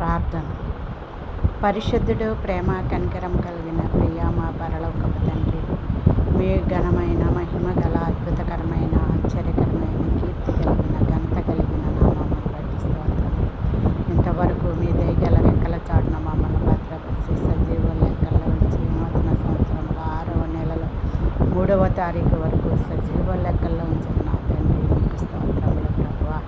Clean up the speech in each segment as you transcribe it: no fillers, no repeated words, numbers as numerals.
ప్రార్థన. పరిశుద్ధుడు, ప్రేమ కనికరం కలిగిన ప్రియ మా పరలోకపు తండ్రి, మీ ఘనమైన మహిమ గల అద్భుతకరమైన ఆశ్చర్యకరమైన కీర్తి కలిగిన ఘనత కలిగిన నామమును బట్టి స్తోత్రములు. ఇంతవరకు మీ దయగల రెక్కల చాటున మమ్మల్ని భద్రపరిచి సజీవుల లెక్కల్లో ఉంచి నూతన సంవత్సరంలో 6వ నెలలో 3వ తారీఖు వరకు సజీవుల లెక్కల్లో ఉంచిన నా తండ్రి మీకు స్తోత్రములు ప్రభువా.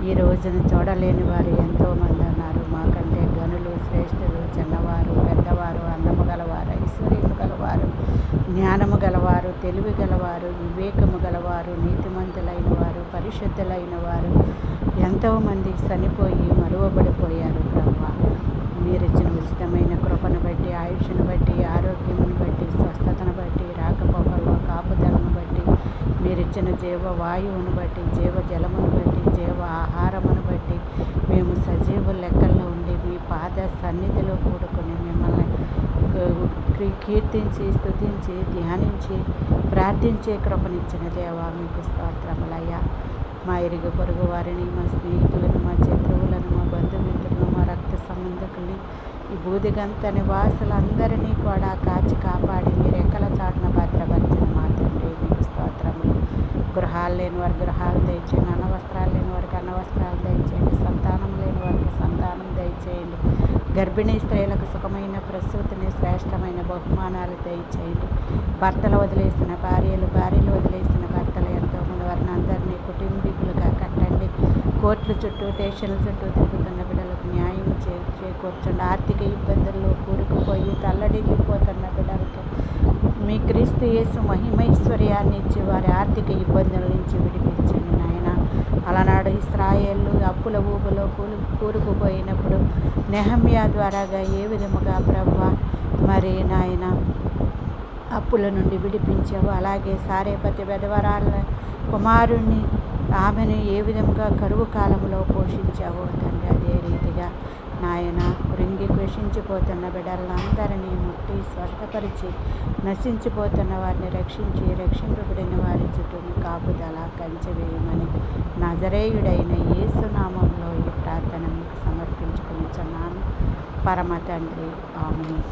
ఈ రోజును చూడలేని వారు ఎంతోమంది ఉన్నారు. మాకంటే గనులు, శ్రేష్ఠులు, చిన్నవారు, పెద్దవారు, అందము గలవారు, ఐశ్వర్యము గలవారు, జ్ఞానము గలవారు, తెలివి గలవారు, వివేకము గలవారు, నీతిమంతులైన వారు, పరిశుద్ధులైన వారు ఎంతోమంది చనిపోయి మరువబడిపోయారు ప్రభువా. మీరిచ్చిన ఉచితమైన కృపను బట్టి, ఆయుష్ను బట్టి, ఆరోగ్యమును బట్టి, స్వస్థతను బట్టి, రాకపోకల్లో కాపుదలను బట్టి, మీరిచ్చిన జీవ వాయువును బట్టి, జీవ జలమును బట్టి, జీవ ఆహారమును బట్టి మేము సజీవ లెక్కల్లో ఉండి మీ పాద సన్నిధిలో కూడుకొని మిమ్మల్ని కీర్తించి, స్తుతించి, ధ్యానించి, ప్రార్థించే కృపనిచ్చిన దేవా మీకు స్తోత్రములయ్యా. మా ఇరుగు పొరుగు వారిని, మా స్నేహితులను, మా శత్రువులను, మా బంధుమిత్రులను, మా రక్త సంబంధికుల్ని, ఈ బూదిగంత నివాసులందరినీ కూడా కాచి కాపాడి మీరు రెక్కల చాటున భద్రపరిచిన మా తండ్రి మీకు స్తోత్రములు. గృహాలు లేని వారికి గృహాలు దయచేయండి, అన్నవస్త్రాలు లేని వారికి అన్నవస్త్రాలు దయచేయండి, సంతానం లేని వారికి సంతానం దయచేయండి, గర్భిణీ స్త్రీలకు సుఖమైన ప్రసూతిని, శ్రేష్టమైన బహుమానాలు దయచేయండి. భర్తలు వదిలేసిన భార్యలు, భార్యలు వదిలేసిన భర్తలు ఎంతోమంది వారిని అందరినీ కుటుంబీకులుగా కట్టండి. కోర్టుల చుట్టూ, స్టేషన్ల చుట్టూ తిరుగుతున్న బిడ్డలకు న్యాయం చేకూర్చండి. ఆర్థిక ఇబ్బందుల్లో కూరుకుపోయి తల్లడిల్లిపోతున్న బిడ్డలకు మీ క్రీస్తు యేసు మహిమైశ్వర్యాన్ని ఇచ్చి వారి ఆర్థిక ఇబ్బందుల నుంచి విడిపించండి నాయన. అలనాడు ఇశ్రాయేలు అప్పుల ఊబులో కూరుకుపోయినప్పుడు నెహమ్యా ద్వారాగా ఏ విధముగా ప్రభువా మరి నాయన అప్పుల నుండి విడిపించావు, అలాగే సారేపతి వెధవరాల కుమారుణ్ణి ఆమెను ఏ విధంగా కరువు కాలంలో పోషించావో తండ్రి, అదే రీతిగా నాయన కృంగి కృషించిపోతున్న బిడ్డలందరినీ ముట్టి స్వస్థపరిచి నశించిపోతున్న వారిని రక్షించి, రక్షింపబడిన వారి చుట్టూ కాపుదల కంచె వేయమని నజరేయుడైన యేసు నామంలో ఈ ప్రార్థన మీకు సమర్పించుకొనిచున్నాను పరమ తండ్రి. ఆమేన్.